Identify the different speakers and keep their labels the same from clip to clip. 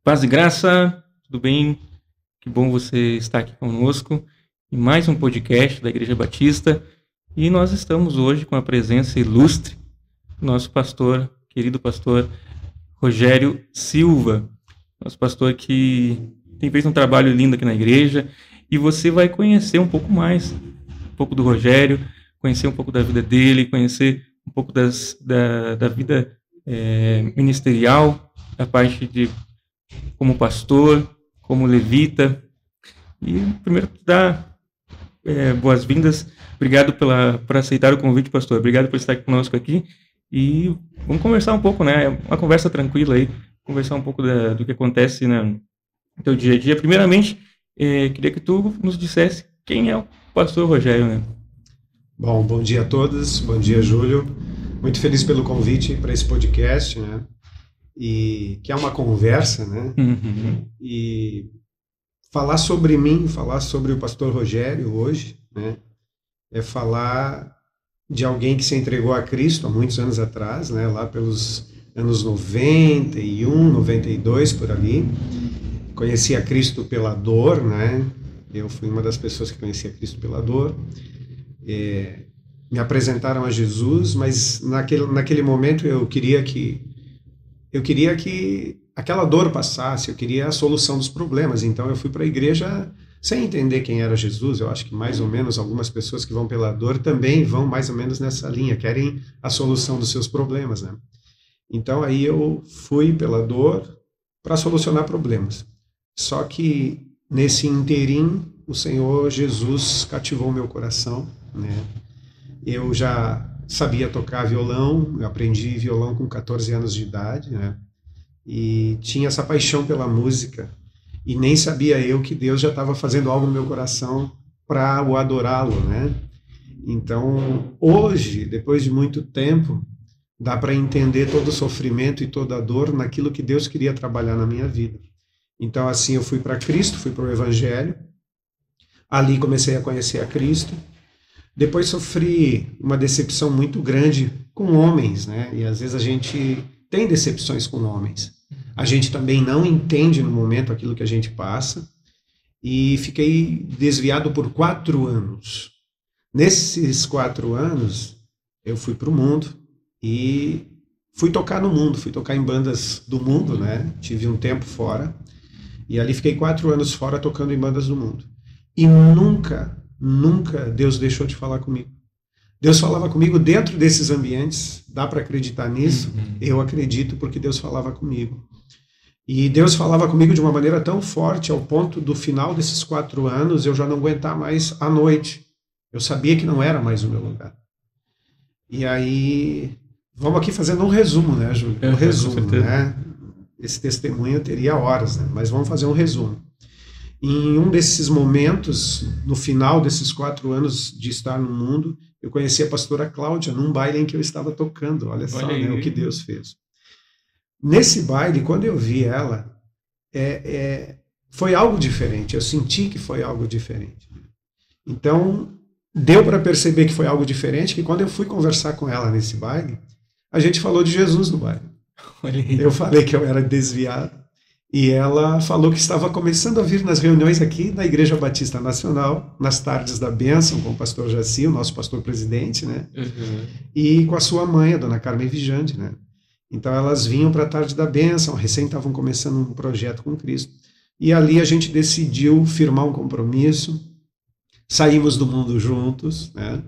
Speaker 1: Paz e graça, tudo bem? Que bom você estar aqui conosco em mais um podcast da Igreja Batista. E nós estamos hoje com a presença ilustre do nosso pastor, querido pastor Rogério Silva. Nosso pastor que tem feito um trabalho lindo aqui na igreja. E você vai conhecer um pouco mais, um pouco do Rogério, conhecer um pouco da vida dele, conhecer um pouco da vida ministerial, da parte de como pastor, como levita. E primeiro dar boas-vindas. Obrigado por aceitar o convite, pastor. Obrigado por estar conosco aqui. E vamos conversar um pouco, né? Uma conversa tranquila aí, conversar um pouco do que acontece no teu dia a dia. Primeiramente, queria que tu nos dissesse quem é o pastor Rogério, né?
Speaker 2: Bom dia a todos. Bom dia, Júlio. Muito feliz pelo convite para esse podcast, né? E que é uma conversa, né?
Speaker 1: Uhum.
Speaker 2: E falar sobre mim, falar sobre o pastor Rogério hoje, né? É falar de alguém que se entregou a Cristo há muitos anos atrás, né? Lá pelos anos 91, 92, por ali. Conheci a Cristo pela dor, né? Eu fui uma das pessoas que conhecia Cristo pela dor. Me apresentaram a Jesus, mas naquele momento eu queria que aquela dor passasse, eu queria a solução dos problemas. Então eu fui para a igreja sem entender quem era Jesus. Eu acho que mais ou menos algumas pessoas que vão pela dor também vão mais ou menos nessa linha, querem a solução dos seus problemas, né? Então aí eu fui pela dor para solucionar problemas. Só que nesse interim o Senhor Jesus cativou meu coração, né? Eu já sabia tocar violão, eu aprendi violão com 14 anos de idade, né? E tinha essa paixão pela música, e nem sabia eu que Deus já estava fazendo algo no meu coração para o adorá-lo, né? Então, hoje, depois de muito tempo, dá para entender todo o sofrimento e toda a dor naquilo que Deus queria trabalhar na minha vida. Então, assim, eu fui para Cristo, fui para o Evangelho, ali comecei a conhecer a Cristo. Depois sofri uma decepção muito grande com homens, né? E às vezes a gente tem decepções com homens. A gente também não entende no momento aquilo que a gente passa. E fiquei desviado por 4 anos. Nesses 4 anos, eu fui para o mundo e fui tocar no mundo, fui tocar em bandas do mundo, né? Tive um tempo fora. E ali fiquei 4 anos fora tocando em bandas do mundo. E nunca Deus deixou de falar comigo. Deus falava comigo dentro desses ambientes. Dá para acreditar nisso? Eu acredito, porque Deus falava comigo. E Deus falava comigo de uma maneira tão forte, ao ponto do final desses 4 anos eu já não aguentar mais à noite. Eu sabia que não era mais o meu lugar. E aí, vamos aqui fazendo um resumo, né, Júlio? Um resumo, né? Esse testemunho teria horas, né? Mas vamos fazer um resumo. Em um desses momentos, no final desses 4 anos de estar no mundo, eu conheci a pastora Cláudia num baile em que eu estava tocando. Olha só, né, o que Deus fez. Nesse baile, quando eu vi ela, foi algo diferente. Eu senti que foi algo diferente. Então, deu para perceber que foi algo diferente, que quando eu fui conversar com ela nesse baile, a gente falou de Jesus no baile. Eu falei que eu era desviado. E ela falou que estava começando a vir nas reuniões aqui da Igreja Batista Nacional, nas tardes da bênção, com o pastor Jaci, o nosso pastor presidente, né? Uhum. E com a sua mãe, a dona Carmen Vijande, né? Então elas vinham para a tarde da bênção, recém estavam começando um projeto com Cristo. E ali a gente decidiu firmar um compromisso, saímos do mundo juntos, né?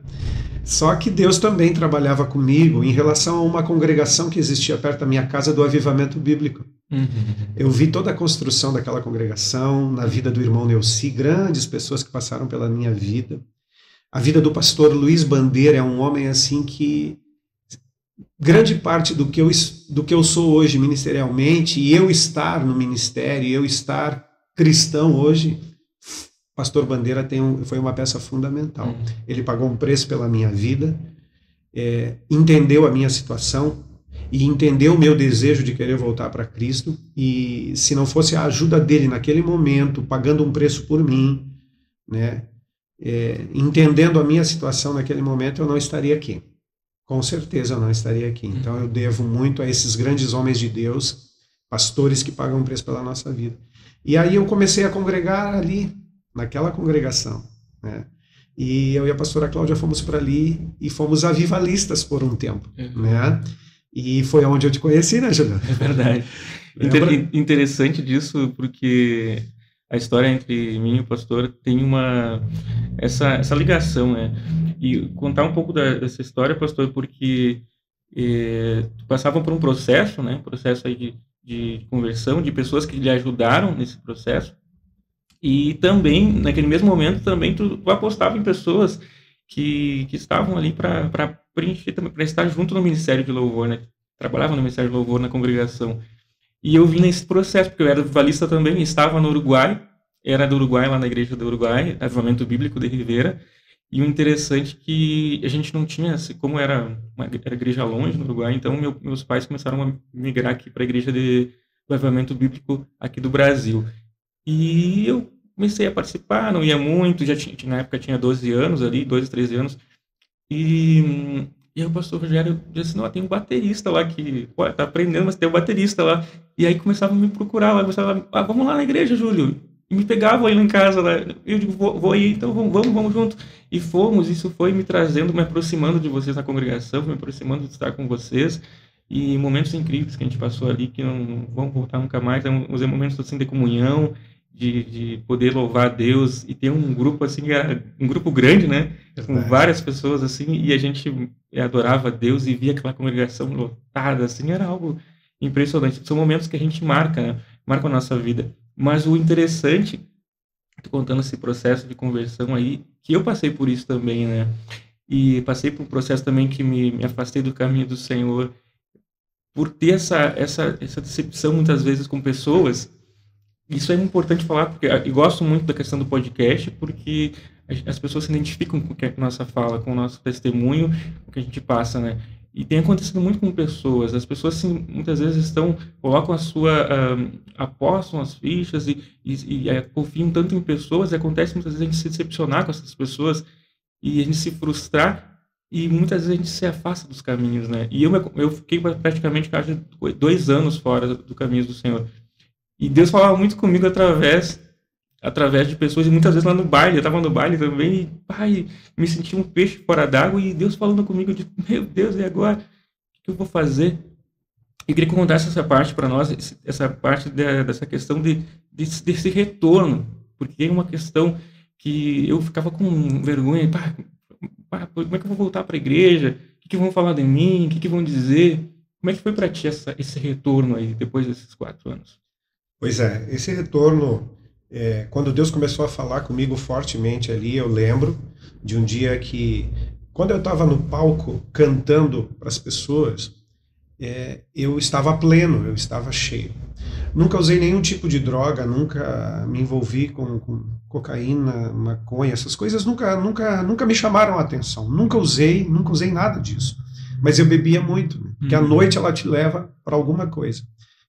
Speaker 2: Só que Deus também trabalhava comigo em relação a uma congregação que existia perto da minha casa, do Avivamento Bíblico. Uhum. Eu vi toda a construção daquela congregação, na vida do irmão Neuci, grandes pessoas que passaram pela minha vida. A vida do pastor Luiz Bandeira é um homem assim que grande parte do que eu sou hoje ministerialmente, e eu estar no ministério, eu estar cristão hoje, pastor Bandeira foi uma peça fundamental. Ele pagou um preço pela minha vida, entendeu a minha situação e entendeu o meu desejo de querer voltar para Cristo, e se não fosse a ajuda dele naquele momento, pagando um preço por mim, né, entendendo a minha situação naquele momento, eu não estaria aqui. com certeza eu não estaria aqui. Então eu devo muito a esses grandes homens de Deus, pastores que pagam um preço pela nossa vida. E aí eu comecei a congregar ali, naquela congregação, né? E eu e a pastora Cláudia fomos para ali e fomos avivalistas por um tempo, né? E foi onde eu te conheci, né, Juliano?
Speaker 1: É verdade. Interessante disso, porque a história entre mim e o pastor tem essa ligação, né? E contar um pouco dessa história, pastor, porque passavam por um processo, né? Processo aí de conversão, de pessoas que lhe ajudaram nesse processo. E também, naquele mesmo momento, também tu apostava em pessoas que estavam ali para estar junto no Ministério de Louvor, né? Trabalhavam no Ministério de Louvor na congregação. E eu vim nesse processo, porque eu era avivalista também, estava no Uruguai, era do Uruguai, lá na igreja do Uruguai, Avivamento Bíblico de Rivera. E o interessante é que a gente não tinha, como era igreja longe no Uruguai, então meus pais começaram a migrar aqui para a igreja do Avivamento Bíblico aqui do Brasil. E eu comecei a participar, não ia muito, na época tinha 12 anos ali, 12, 13 anos, e aí o pastor Rogério disse, não, tem um baterista lá que tá aprendendo, mas tem um baterista lá. E aí começavam a me procurar lá, vamos lá na igreja, Júlio. E me pegavam aí lá em casa, lá. Eu digo, vou aí, então vamos junto. E fomos, isso foi me trazendo, me aproximando de vocês na congregação, me aproximando de estar com vocês. E momentos incríveis que a gente passou ali, que não vão voltar nunca mais, os momentos assim de comunhão, de poder louvar a Deus e ter um grupo assim, um grupo grande, né, com várias pessoas assim, e a gente adorava a Deus e via aquela congregação lotada, assim, era algo impressionante. São momentos que a gente marca, né, marca a nossa vida. Mas o interessante, tô contando esse processo de conversão aí, que eu passei por isso também, né, e passei por um processo também que me afastei do caminho do Senhor, por ter essa decepção muitas vezes com pessoas. Isso é importante falar, porque eu gosto muito da questão do podcast, porque as pessoas se identificam com a nossa fala, com o nosso testemunho, com o que a gente passa, né? E tem acontecido muito com pessoas. As pessoas, assim, muitas vezes colocam apostam as fichas e confiam tanto em pessoas, e acontece muitas vezes a gente se decepcionar com essas pessoas e a gente se frustrar, e muitas vezes a gente se afasta dos caminhos, né? E eu fiquei praticamente quase 2 anos fora do caminho do Senhor. E Deus falava muito comigo através de pessoas, e muitas vezes lá no baile, eu estava no baile também, e pai, me senti um peixe fora d'água, e Deus falando comigo, de meu Deus, e agora? O que eu vou fazer? Eu queria que contasse essa parte para nós, essa parte dessa questão desse retorno, porque é uma questão que eu ficava com vergonha, como é que eu vou voltar para a igreja? O que vão falar de mim? O que vão dizer? Como é que foi para ti esse retorno aí, depois desses 4 anos?
Speaker 2: Pois é, esse retorno, quando Deus começou a falar comigo fortemente ali, eu lembro de um dia que, quando eu estava no palco cantando para as pessoas, eu estava pleno, eu estava cheio. Nunca usei nenhum tipo de droga, nunca me envolvi com cocaína, maconha, essas coisas nunca me chamaram a atenção. Nunca usei nada disso. Mas eu bebia muito, né? Porque a noite ela te leva para alguma coisa.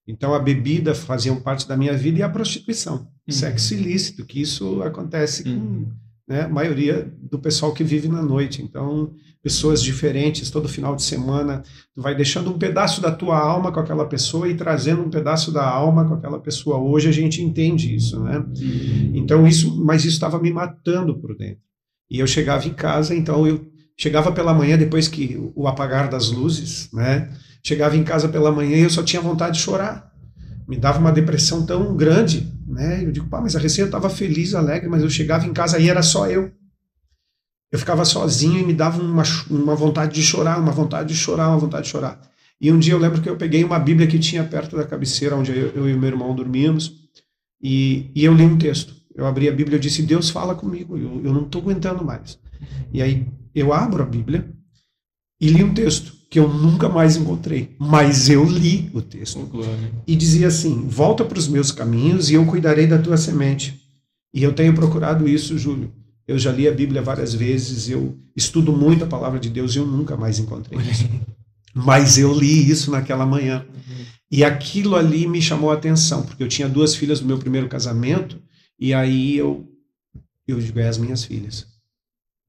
Speaker 2: Então a bebida fazia parte da minha vida, e a prostituição, sexo ilícito, que isso acontece com, né, a maioria do pessoal que vive na noite. Então, pessoas diferentes, todo final de semana, tu vai deixando um pedaço da tua alma com aquela pessoa e trazendo um pedaço da alma com aquela pessoa. Hoje a gente entende isso, né? Então mas isso estava me matando por dentro. E eu chegava em casa, então eu chegava pela manhã, depois que o apagar das luzes, né? Chegava em casa pela manhã e eu só tinha vontade de chorar. Me dava uma depressão tão grande, né? Eu digo, mas a recém eu estava feliz, alegre, mas eu chegava em casa e era só eu. Eu ficava sozinho e me dava uma vontade de chorar, uma vontade de chorar. E um dia eu lembro que eu peguei uma Bíblia que tinha perto da cabeceira, onde eu e o meu irmão dormíamos, e eu li um texto. Eu abri a Bíblia e disse, Deus fala comigo, eu não estou aguentando mais. E aí eu abro a Bíblia e li um texto que eu nunca mais encontrei, mas eu li o texto. E dizia assim, volta para os meus caminhos e eu cuidarei da tua semente. E eu tenho procurado isso, Júlio. Eu já li a Bíblia várias vezes, eu estudo muito a palavra de Deus e eu nunca mais encontrei isso. Mas eu li isso naquela manhã. E aquilo ali me chamou a atenção, porque eu tinha 2 filhas do meu primeiro casamento, e aí eu digo, as minhas filhas.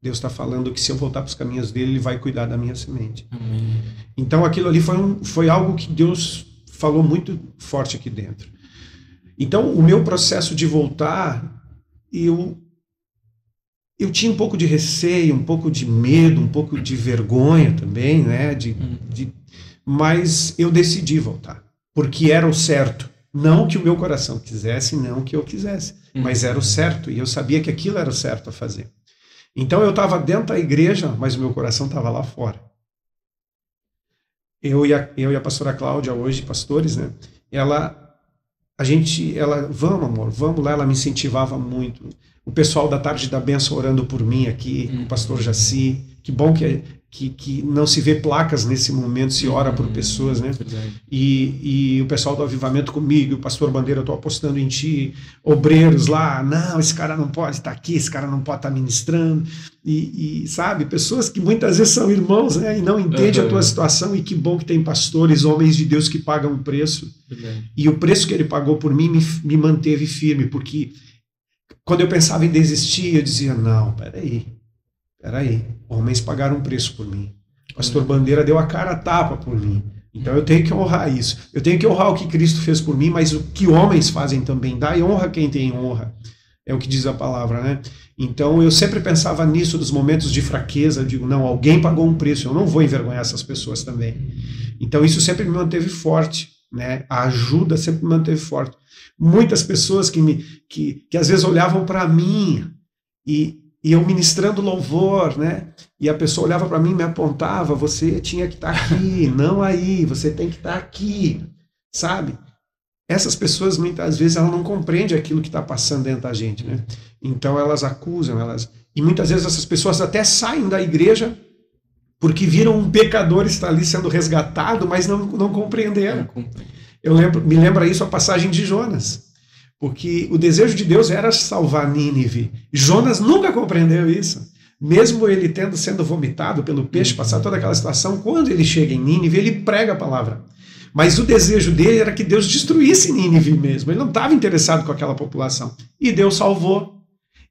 Speaker 2: Deus está falando que se eu voltar para os caminhos dele, ele vai cuidar da minha semente.
Speaker 1: Amém.
Speaker 2: Então aquilo ali foi algo que Deus falou muito forte aqui dentro. Então o meu processo de voltar, eu tinha um pouco de receio, um pouco de medo, um pouco de vergonha também, né? Mas eu decidi voltar, porque era o certo. Não que o meu coração quisesse, não que eu quisesse, mas era o certo, e eu sabia que aquilo era o certo a fazer. Então eu estava dentro da igreja, mas o meu coração estava lá fora. Eu e a pastora Cláudia, hoje pastores, né? Ela, vamos amor, vamos lá, ela me incentivava muito. O pessoal da Tarde da Bênção orando por mim aqui, o pastor Jaci, que bom que não se vê placas nesse momento, se ora por pessoas, né? E o pessoal do Avivamento comigo, o pastor Bandeira, eu estou apostando em ti, obreiros lá, não, esse cara não pode estar aqui, esse cara não pode estar ministrando, e sabe, pessoas que muitas vezes são irmãos, né? E não entendem a tua situação, e que bom que tem pastores, homens de Deus que pagam um preço, e o preço que ele pagou por mim me manteve firme, porque quando eu pensava em desistir, eu dizia, não, peraí, homens pagaram um preço por mim. O pastor Bandeira deu a cara a tapa por mim. Então eu tenho que honrar isso. Eu tenho que honrar o que Cristo fez por mim, mas o que homens fazem também. Dá e honra quem tem honra. É o que diz a palavra, né? Então eu sempre pensava nisso, nos momentos de fraqueza. Eu digo, não, alguém pagou um preço, eu não vou envergonhar essas pessoas também. Então isso sempre me manteve forte, né? A ajuda sempre me manteve forte. Muitas pessoas que às vezes olhavam para mim e eu ministrando louvor, né? E a pessoa olhava para mim e me apontava, você tinha que estar aqui, não aí, você tem que estar aqui, sabe? Essas pessoas, muitas vezes, elas não compreendem aquilo que está passando dentro da gente, né? Então elas acusam, e muitas vezes essas pessoas até saem da igreja porque viram um pecador estar ali sendo resgatado, mas não compreenderam. Me lembra isso a passagem de Jonas. Porque o desejo de Deus era salvar Nínive. Jonas nunca compreendeu isso. Mesmo ele sendo vomitado pelo peixe, passar toda aquela situação, quando ele chega em Nínive, ele prega a palavra. Mas o desejo dele era que Deus destruísse Nínive mesmo. Ele não estava interessado com aquela população. E Deus salvou.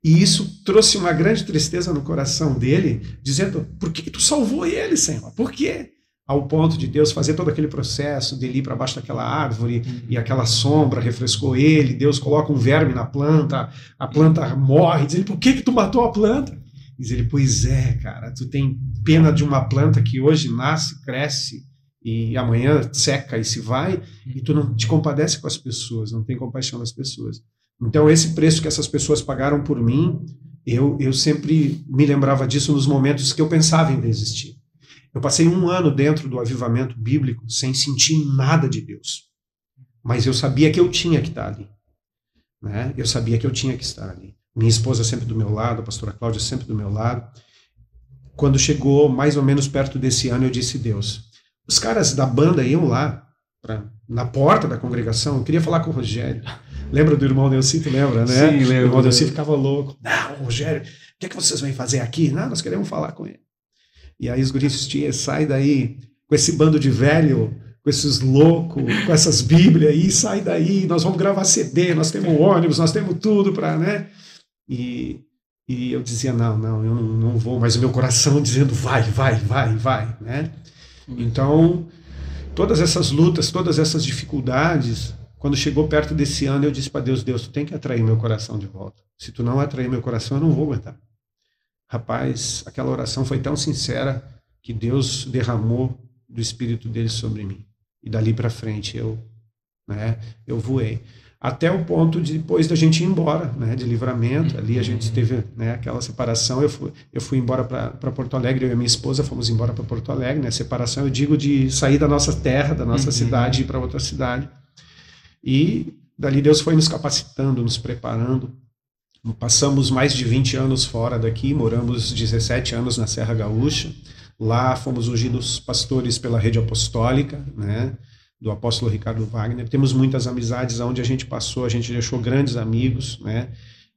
Speaker 2: E isso trouxe uma grande tristeza no coração dele, dizendo, por que tu salvou ele, Senhor? Por quê? Ao ponto de Deus fazer todo aquele processo dele ir para baixo daquela árvore e aquela sombra refrescou ele, Deus coloca um verme na planta, a planta morre, diz ele, por que tu matou a planta? Diz ele, pois é, cara, tu tem pena de uma planta que hoje nasce, cresce e amanhã seca e se vai, e tu não te compadece com as pessoas, não tem compaixão das pessoas. Então esse preço que essas pessoas pagaram por mim, eu sempre me lembrava disso nos momentos que eu pensava em desistir. Eu passei 1 ano dentro do avivamento bíblico sem sentir nada de Deus. Mas eu sabia que eu tinha que estar ali. Né? Eu sabia que eu tinha que estar ali. Minha esposa sempre do meu lado, a pastora Cláudia sempre do meu lado. Quando chegou mais ou menos perto desse ano, eu disse, Deus, os caras da banda iam lá, na porta da congregação, eu queria falar com o Rogério. Lembra do irmão Neuci, tu lembra, né?
Speaker 1: Sim, lembro.
Speaker 2: O irmão Neuci ficava louco. Não, Rogério, o que vocês vêm fazer aqui? Não, nós queremos falar com ele. E aí os guris diziam, sai daí com esse bando de velho, com esses loucos, com essas bíblias aí, sai daí, nós vamos gravar CD, nós temos ônibus, nós temos tudo para, né? E eu dizia, não, eu não vou, mas o meu coração dizendo, vai, né? Então, todas essas lutas, todas essas dificuldades, quando chegou perto desse ano, eu disse para Deus, tu tem que atrair meu coração de volta. Se tu não atrair meu coração, eu não vou aguentar. Rapaz, aquela oração foi tão sincera que Deus derramou do Espírito dele sobre mim. E dali para frente eu voei. Até o ponto de depois da gente ir embora, né, de Livramento, ali a gente teve, né, aquela separação, eu fui embora para Porto Alegre, eu e a minha esposa fomos embora para Porto Alegre, né, separação eu digo de sair da nossa terra, da nossa cidade e ir para outra cidade. E dali Deus foi nos capacitando, nos preparando. Passamos mais de 20 anos fora daqui, moramos 17 anos na Serra Gaúcha. Lá fomos ungidos pastores pela rede apostólica, né, do apóstolo Ricardo Wagner. Temos muitas amizades, onde a gente passou, a gente deixou grandes amigos, né,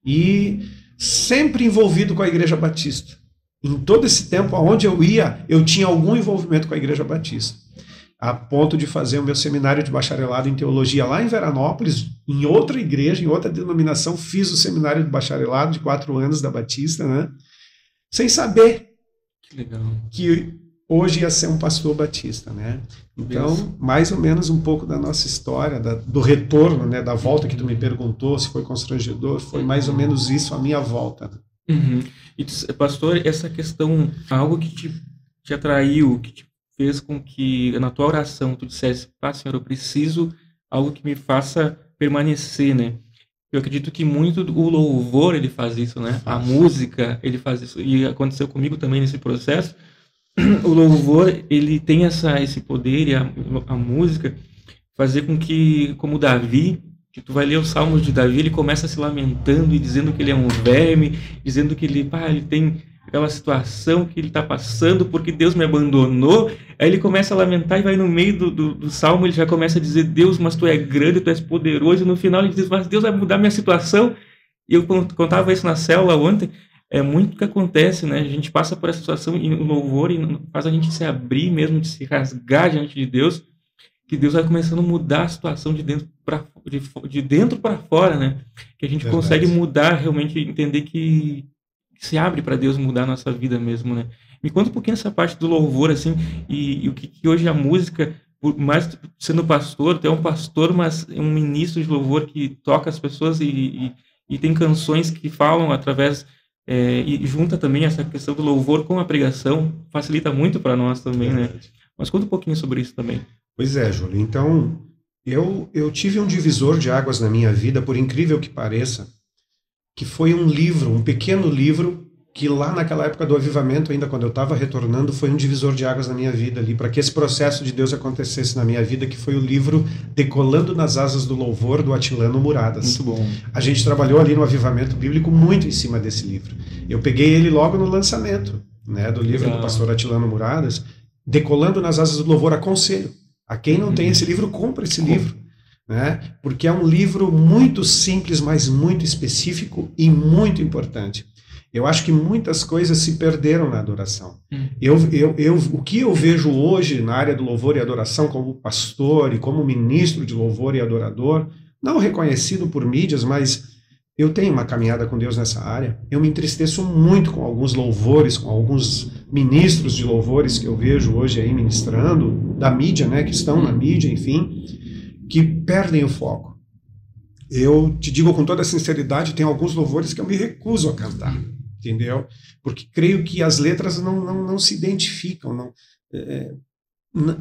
Speaker 2: e sempre envolvido com a Igreja Batista. Em todo esse tempo, aonde eu ia, eu tinha algum envolvimento com a Igreja Batista. A ponto de fazer o meu seminário de bacharelado em teologia lá em Veranópolis, em outra igreja, em outra denominação, fiz o seminário de bacharelado de 4 anos da Batista, né? sem saber
Speaker 1: Que legal.
Speaker 2: que hoje ia ser um pastor batista, né? Então, mais ou menos um pouco da nossa história, do retorno, né? Da volta que tu me perguntou, se foi constrangedor, foi mais ou menos isso a minha volta.
Speaker 1: Uhum. E, pastor, essa questão, algo que te atraiu, que te fez com que na tua oração tu dissesse, Senhor, eu preciso algo que me faça permanecer, né? Eu acredito que muito o louvor, ele faz isso, né? A música, ele faz isso. E aconteceu comigo também nesse processo. O louvor, ele tem esse poder, e a música, fazer com que, como Davi, que tu vai ler os salmos de Davi, ele começa se lamentando e dizendo que ele é um verme, dizendo que ele tem aquela situação que ele está passando porque Deus me abandonou. Aí ele começa a lamentar e vai no meio do salmo, ele já começa a dizer, Deus, mas tu é grande, tu és poderoso, e no final ele diz, mas Deus vai mudar minha situação. E eu contava isso na célula ontem, é muito o que acontece, né? A gente passa por essa situação e o louvor faz a gente se abrir mesmo, de se rasgar diante de Deus, que Deus vai começando a mudar a situação de dentro para fora, né? Que a gente consegue mudar, realmente entender que se abre para Deus mudar a nossa vida mesmo, né? Me conta um pouquinho essa parte do louvor, assim, e o que hoje a música, por mais sendo pastor, tu é um pastor, mas é um ministro de louvor que toca as pessoas e tem canções que falam através, e junta também essa questão do louvor com a pregação, facilita muito para nós também, né? Mas conta um pouquinho sobre isso também.
Speaker 2: Pois é, Júlio. Então, eu tive um divisor de águas na minha vida, por incrível que pareça, que foi um livro, um pequeno livro, que lá naquela época do avivamento, ainda quando eu estava retornando, foi um divisor de águas na minha vida ali, para que esse processo de Deus acontecesse na minha vida, que foi o livro Decolando nas Asas do Louvor, do Atilano Muradas.
Speaker 1: Muito bom.
Speaker 2: A gente trabalhou ali no avivamento bíblico muito em cima desse livro. Eu peguei ele logo no lançamento, né, do livro do pastor Atilano Muradas, Decolando nas Asas do Louvor. Aconselho a quem não tem esse livro, compra esse livro, né? Porque é um livro muito simples, mas muito específico e muito importante. Eu acho que muitas coisas se perderam na adoração. O que eu vejo hoje na área do louvor e adoração como pastor e como ministro de louvor e adorador, não reconhecido por mídias, mas eu tenho uma caminhada com Deus nessa área. Eu me entristeço muito com alguns louvores, com alguns ministros de louvores que eu vejo hoje aí ministrando, da mídia, né, que estão na mídia, enfim, que perdem o foco. Eu te digo com toda sinceridade, tem alguns louvores que eu me recuso a cantar, entendeu? Porque creio que as letras não se identificam,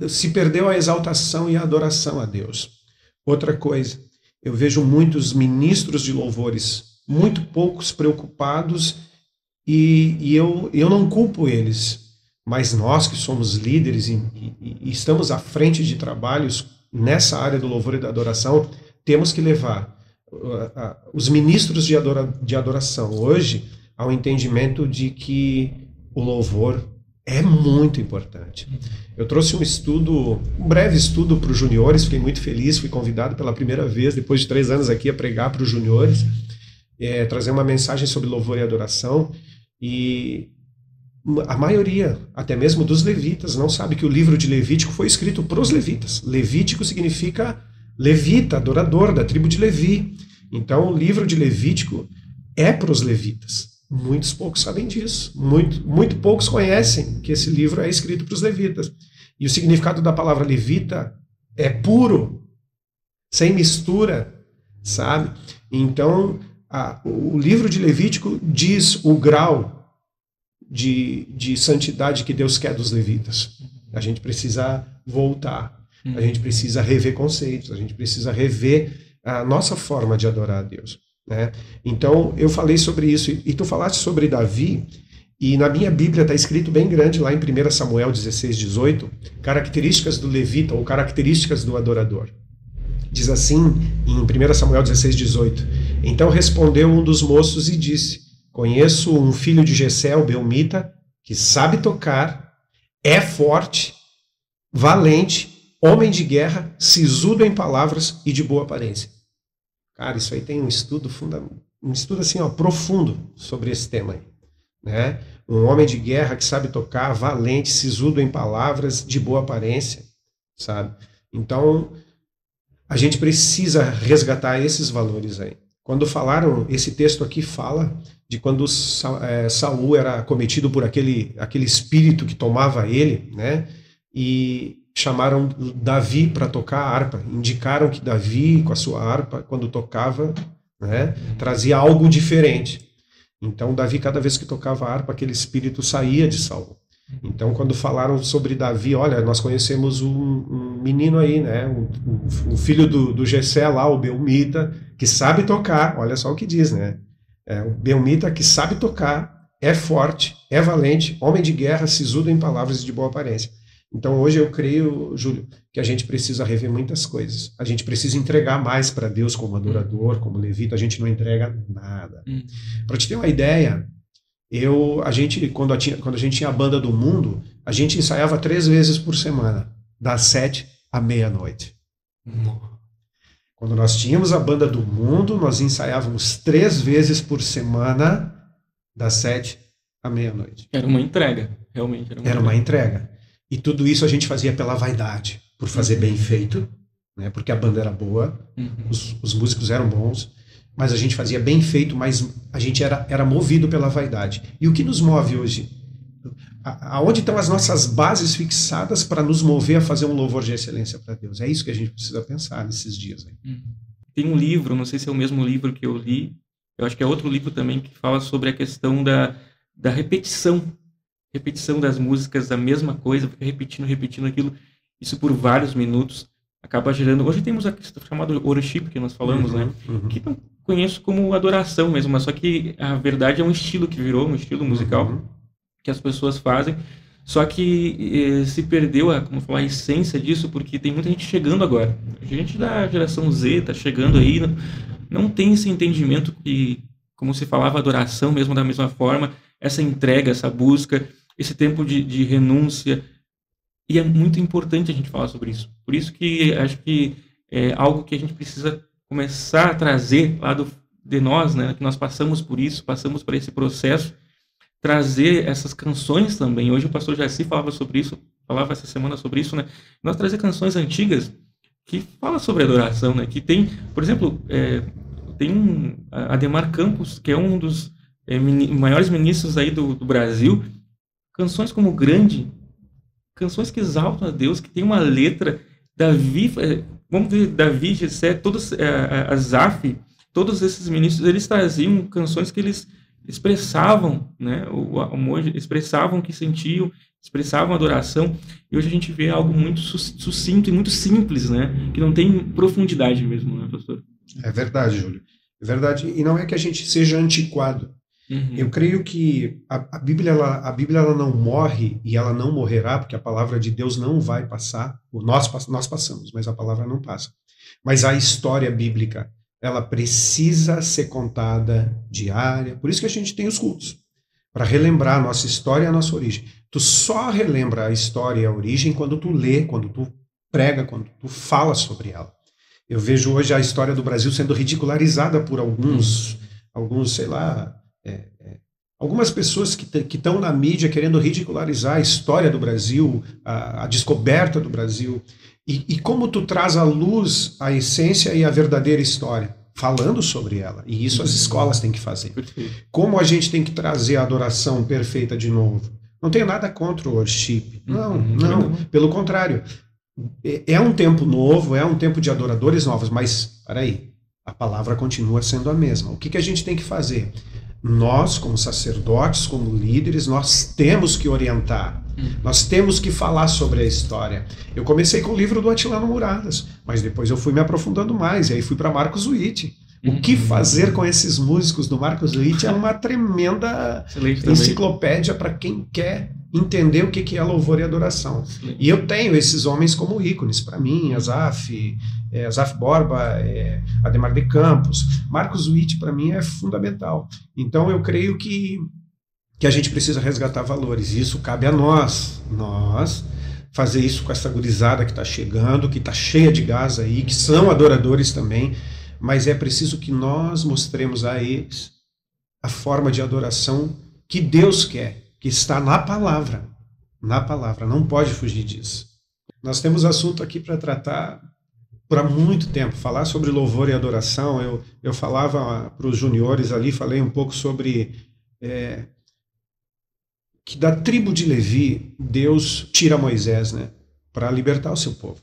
Speaker 2: se perdeu a exaltação e a adoração a Deus. Outra coisa, eu vejo muitos ministros de louvores, muito poucos preocupados, e eu não culpo eles, mas nós que somos líderes e estamos à frente de trabalhos nessa área do louvor e da adoração, temos que levar os ministros de adoração hoje ao entendimento de que o louvor é muito importante. Eu trouxe um breve estudo para os juniores, fiquei muito feliz, fui convidado pela primeira vez, depois de 3 anos aqui, a pregar para os juniores, trazer uma mensagem sobre louvor e adoração, e a maioria, até mesmo dos levitas, não sabe que o livro de Levítico foi escrito para os levitas. Levítico significa levita, adorador, da tribo de Levi. Então o livro de Levítico é para os levitas. Muitos poucos sabem disso. Muito poucos conhecem que esse livro é escrito para os levitas. E o significado da palavra levita é puro, sem mistura, sabe? Então, o livro de Levítico diz o grau de santidade que Deus quer dos levitas. A gente precisa voltar, a gente precisa rever conceitos, a gente precisa rever a nossa forma de adorar a Deus, né? Então, eu falei sobre isso, e tu falaste sobre Davi, e na minha Bíblia está escrito bem grande, lá em 1 Samuel 16:18, características do levita, ou características do adorador. Diz assim, em 1 Samuel 16:18, então respondeu um dos moços e disse, conheço um filho de Jessé, o Belmita, que sabe tocar, é forte, valente, homem de guerra, sisudo em palavras e de boa aparência. Cara, isso aí tem um estudo assim, ó, profundo sobre esse tema aí, né? Um homem de guerra que sabe tocar, valente, sisudo em palavras, de boa aparência, sabe? Então, a gente precisa resgatar esses valores aí. Quando falaram, esse texto aqui fala de quando Saul era cometido por aquele espírito que tomava ele, né? E chamaram Davi para tocar a harpa. Indicaram que Davi, com a sua harpa, quando tocava, né, trazia algo diferente. Então, Davi, cada vez que tocava a harpa, aquele espírito saía de Saul. Então, quando falaram sobre Davi, olha, nós conhecemos um menino aí, né? O filho do Jessé lá, o Belmita, que sabe tocar, olha só o que diz, né? O Belmita que sabe tocar, é forte, é valente, homem de guerra, sisudo em palavras e de boa aparência. Então, hoje eu creio, Júlio, que a gente precisa rever muitas coisas. A gente precisa entregar mais para Deus como adorador, como levita, a gente não entrega nada. Para te ter uma ideia, quando a gente tinha a banda do mundo, a gente ensaiava 3 vezes por semana, das 7 à meia-noite. Quando nós tínhamos a banda do mundo, nós ensaiávamos 3 vezes por semana, das 7 à meia-noite.
Speaker 1: Era uma entrega, realmente.
Speaker 2: Era uma entrega. E tudo isso a gente fazia pela vaidade, por fazer bem feito, né? Porque a banda era boa, os músicos eram bons, mas a gente fazia bem feito, mas a gente era movido pela vaidade. E o que nos move hoje? Aonde estão as nossas bases fixadas para nos mover a fazer um louvor de excelência para Deus? É isso que a gente precisa pensar nesses dias.
Speaker 1: Tem um livro, não sei se é o mesmo livro que eu li, eu acho que é outro livro também que fala sobre a questão da repetição das músicas, da mesma coisa, fica repetindo aquilo, isso por vários minutos, acaba gerando... Hoje temos a questão chamada worship, que nós falamos, né? Que não conheço como adoração mesmo, mas só que a verdade é um estilo que virou, um estilo musical que as pessoas fazem, só que se perdeu a essência disso, porque tem muita gente chegando agora. A gente da geração Z está chegando aí, não tem esse entendimento que, como se falava, adoração mesmo da mesma forma, essa entrega, essa busca, esse tempo de renúncia, e é muito importante a gente falar sobre isso. Por isso que acho que é algo que a gente precisa começar a trazer lá de nós, né, que nós passamos por isso, passamos por esse processo, trazer essas canções também. Hoje o pastor Jaci falava essa semana sobre isso, né? Nós trazer canções antigas que falam sobre adoração, né? Que tem, por exemplo, tem Ademar Campos, que é um dos maiores ministros aí do Brasil, canções como Grande, canções que exaltam a Deus, que tem uma letra, Davi, vamos ver, Davi, Jessé, todos, Asaf, todos esses ministros, eles traziam canções que eles expressavam, né, o amor, expressavam o que sentiam, expressavam a adoração, e hoje a gente vê algo muito sucinto e muito simples, né, que não tem profundidade mesmo, né, pastor?
Speaker 2: É verdade, Júlio, é verdade, e não é que a gente seja antiquado. Eu creio que a Bíblia ela não morre e ela não morrerá, porque a palavra de Deus não vai passar. Nós passamos, mas a palavra não passa. Mas a história bíblica, ela precisa ser contada diária. Por isso que a gente tem os cultos, para relembrar a nossa história e a nossa origem. Tu só relembra a história e a origem quando tu lê, quando tu prega, quando tu fala sobre ela. Eu vejo hoje a história do Brasil sendo ridicularizada por alguns, sei lá... algumas pessoas que estão na mídia querendo ridicularizar a história do Brasil, a descoberta do Brasil, e como tu traz à luz a essência e a verdadeira história, falando sobre ela, e isso as escolas têm que fazer. Como a gente tem que trazer a adoração perfeita de novo. Não tenho nada contra o worship, não, pelo contrário, é um tempo novo, é um tempo de adoradores novos, mas, peraí, a palavra continua sendo a mesma. O que a gente tem que fazer? Nós, como sacerdotes, como líderes, nós temos que orientar, nós temos que falar sobre a história. Eu comecei com o livro do Atilano Muradas, mas depois eu fui me aprofundando mais, e aí fui para Marcos Witt. O que fazer com esses músicos do Marcos Witt é uma tremenda enciclopédia para quem quer entender o que é louvor e adoração. E eu tenho esses homens como ícones, para mim, Asaf Borba, Ademar de Campos, Marcos Witt, para mim, é fundamental. Então, eu creio que a gente precisa resgatar valores, e isso cabe a nós fazer isso com essa gurizada que está chegando, que está cheia de gás aí, que são adoradores também, mas é preciso que nós mostremos a eles a forma de adoração que Deus quer, que está na palavra, não pode fugir disso. Nós temos assunto aqui para tratar para muito tempo, falar sobre louvor e adoração. Eu falava para os juniores ali, falei um pouco sobre que da tribo de Levi, Deus tira Moisés, né, para libertar o seu povo.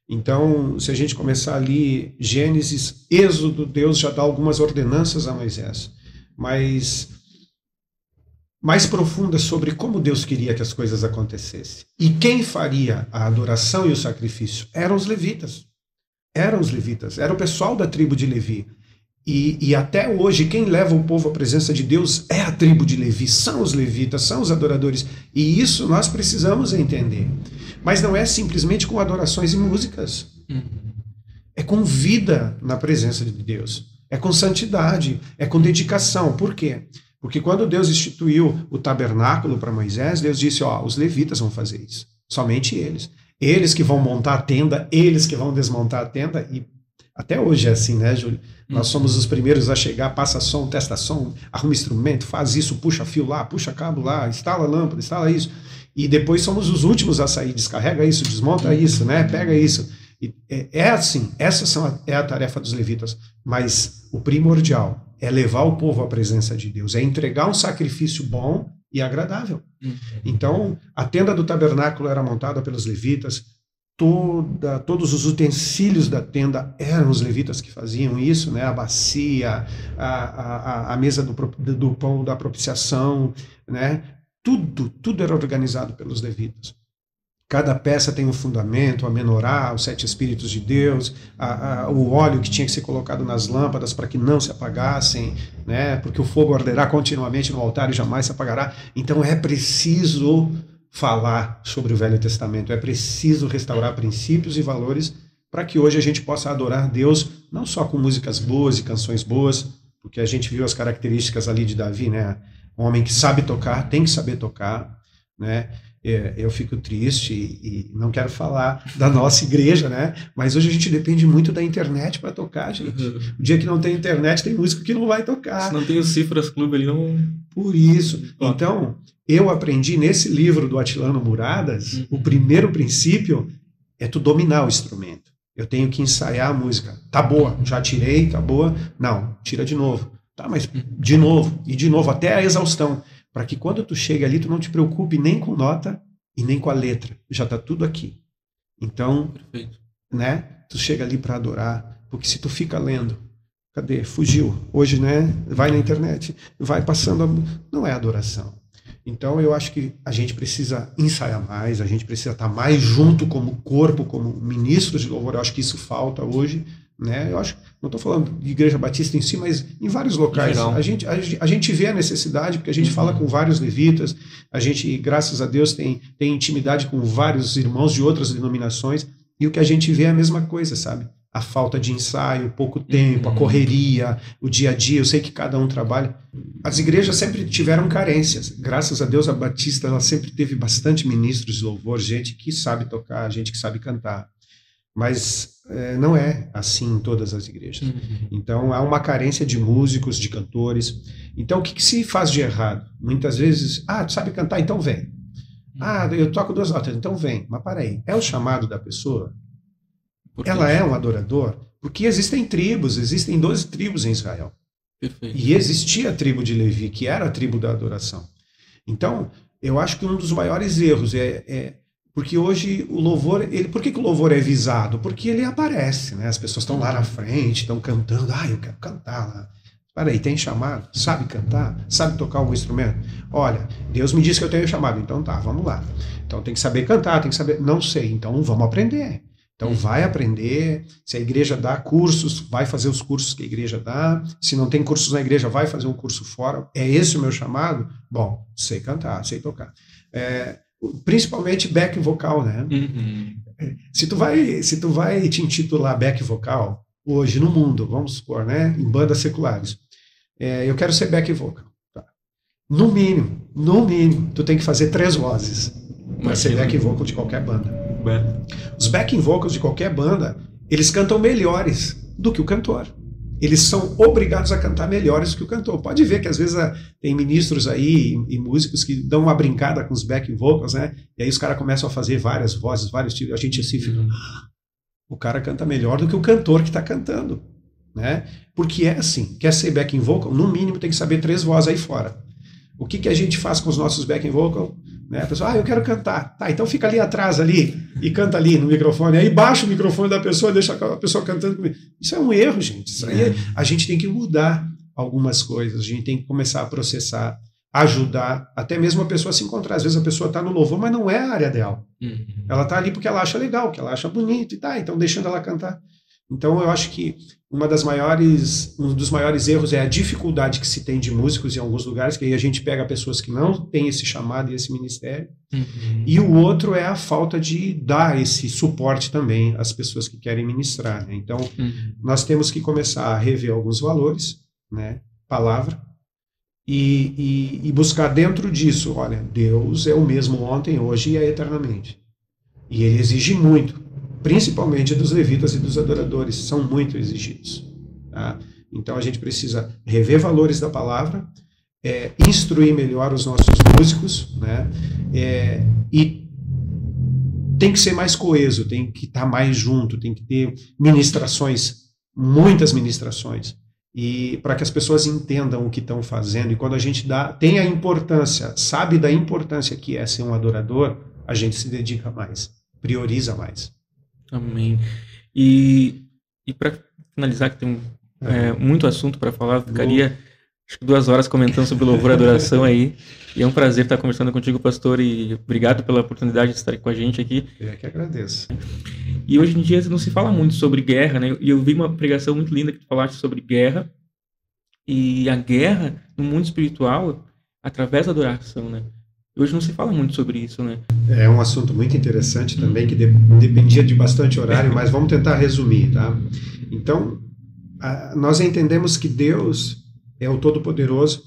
Speaker 2: Então, se a gente começar ali, Gênesis, Êxodo, Deus já dá algumas ordenanças a Moisés, mas mais profundas sobre como Deus queria que as coisas acontecessem. E quem faria a adoração e o sacrifício? Eram os levitas. Eram os levitas, era o pessoal da tribo de Levi. E até hoje, quem leva o povo à presença de Deus é a tribo de Levi, são os levitas, são os adoradores. E isso nós precisamos entender. Mas não é simplesmente com adorações e músicas. É com vida na presença de Deus. É com santidade, é com dedicação. Por quê? Porque quando Deus instituiu o tabernáculo para Moisés, Deus disse, ó, os levitas vão fazer isso. Somente eles. Eles que vão montar a tenda, eles que vão desmontar a tenda. E até hoje é assim, né, Júlio? Nós somos os primeiros a chegar, passa som, testa som, arruma instrumento, faz isso, puxa fio lá, puxa cabo lá, instala lâmpada, instala isso. E depois somos os últimos a sair, descarrega isso, desmonta isso, né? Pega isso. E é assim, é a tarefa dos levitas. Mas o primordial é levar o povo à presença de Deus, é entregar um sacrifício bom e agradável. Então, a tenda do tabernáculo era montada pelos levitas, todos os utensílios da tenda eram os levitas que faziam isso, né? A bacia, a mesa do pão da propiciação, né? Tudo era organizado pelos levitas. Cada peça tem um fundamento, a menorá, os 7 Espíritos de Deus, o óleo que tinha que ser colocado nas lâmpadas para que não se apagassem, né? Porque o fogo arderá continuamente no altar e jamais se apagará. Então é preciso falar sobre o Velho Testamento, é preciso restaurar princípios e valores para que hoje a gente possa adorar Deus, não só com músicas boas e canções boas, porque a gente viu as características ali de Davi, né? Um homem que sabe tocar, tem que saber tocar, né? Eu fico triste e não quero falar da nossa igreja, né? Mas hoje a gente depende muito da internet para tocar, gente. O dia que não tem internet, tem músico que não vai tocar.
Speaker 1: Se não tem o Cifras Clube ali, não...
Speaker 2: Por isso. Então, eu aprendi nesse livro do Atilano Muradas, o primeiro princípio é tu dominar o instrumento. Eu tenho que ensaiar a música. Tá boa, já tirei, tá boa. Não, tira de novo. Tá, mas de novo, e de novo, até a exaustão. Para que quando tu chega ali, tu não te preocupe nem com nota e nem com a letra. Já está tudo aqui. Então, perfeito, né? Tu chega ali para adorar, porque se tu fica lendo, cadê? Fugiu. Hoje, né? Vai na internet, vai passando, não é adoração. Então, eu acho que a gente precisa ensaiar mais, a gente precisa estar mais junto como corpo, como ministros de louvor. Eu acho que isso falta hoje, né? Eu acho, não estou falando de Igreja Batista em si, mas em vários locais. A gente vê a necessidade, porque a gente fala com vários levitas, a gente, graças a Deus, tem intimidade com vários irmãos de outras denominações, e o que a gente vê é a mesma coisa, sabe? A falta de ensaio, pouco tempo, a correria, o dia a dia. Eu sei que cada um trabalha. As igrejas sempre tiveram carências. Graças a Deus, a Batista ela sempre teve bastante ministros de louvor, gente que sabe tocar, gente que sabe cantar. Mas não é assim em todas as igrejas. Então, há uma carência de músicos, de cantores. Então, o que se faz de errado? Muitas vezes, tu sabe cantar? Então vem. Eu toco 2 notas, então vem. Mas para aí, é o chamado da pessoa? Ela é um adorador? Porque existem tribos, existem 12 tribos em Israel. Perfeito. E existia a tribo de Levi, que era a tribo da adoração. Então, eu acho que um dos maiores erros porque hoje o louvor, por que o louvor é visado? Porque ele aparece, né? As pessoas estão lá na frente, estão cantando, eu quero cantar lá. Peraí, tem chamado? Sabe cantar? Sabe tocar algum instrumento? Olha, Deus me disse que eu tenho chamado, então tá, vamos lá. Então tem que saber cantar, tem que saber... Não sei, então vamos aprender. Então vai aprender, se a igreja dá cursos, vai fazer os cursos que a igreja dá. Se não tem cursos na igreja, vai fazer um curso fora. É esse o meu chamado? Bom, sei cantar, sei tocar. Principalmente back vocal, né? Se tu vai te intitular back vocal hoje no mundo, vamos supor, né? Em bandas seculares, eu quero ser back vocal. Tá. No mínimo, tu tem que fazer 3 vozes para ser back vocal de qualquer banda. Os backing vocals de qualquer banda, eles cantam melhores do que o cantor. Eles são obrigados a cantar melhores do que o cantor. Pode ver que às vezes tem ministros aí e músicos que dão uma brincada com os backing vocals, né? E aí os caras começam a fazer várias vozes, vários tipos. A gente assim fica... O cara canta melhor do que o cantor que está cantando, né? Porque é assim, quer ser backing vocal, no mínimo tem que saber 3 vozes aí fora. O que a gente faz com os nossos backing vocal? Né? A pessoa, eu quero cantar. Tá, então fica ali atrás ali e canta ali no microfone. Aí baixa o microfone da pessoa, deixa a pessoa cantando. Isso é um erro, gente. Isso aí a gente tem que mudar algumas coisas. A gente tem que começar a processar, ajudar, até mesmo a pessoa a se encontrar. Às vezes a pessoa está no louvor, mas não é a área dela. Ela está ali porque ela acha legal, que ela acha bonito e tá, então deixando ela cantar. Então eu acho que um dos maiores erros é a dificuldade que se tem de músicos em alguns lugares, que aí a gente pega pessoas que não têm esse chamado e esse ministério. E o outro é a falta de dar esse suporte também às pessoas que querem ministrar, né? Então nós temos que começar a rever alguns valores, né? Palavra, e buscar dentro disso, olha, Deus é o mesmo ontem, hoje e é eternamente. E ele exige muito, principalmente dos levitas e dos adoradores, são muito exigidos. Tá? Então a gente precisa rever valores da palavra, instruir melhor os nossos músicos, né? E tem que ser mais coeso, tem que estar mais junto, tem que ter ministrações, muitas ministrações, e para que as pessoas entendam o que estão fazendo. E quando a gente tem a importância, sabe da importância que é ser um adorador, a gente se dedica mais, prioriza mais.
Speaker 1: Amém. E para finalizar, que tem muito assunto para falar, ficaria acho que 2 horas comentando sobre louvor e adoração aí. E é um prazer estar conversando contigo, pastor, e obrigado pela oportunidade de estar com a gente aqui.
Speaker 2: Eu que agradeço.
Speaker 1: E hoje em dia não se fala muito sobre guerra, né? E eu vi uma pregação muito linda que tu falaste sobre guerra. E a guerra no mundo espiritual através da adoração, né? Hoje não se fala muito sobre isso, né?
Speaker 2: É um assunto muito interessante também, que dependia de bastante horário, mas vamos tentar resumir, tá? Então, nós entendemos que Deus é o Todo-Poderoso,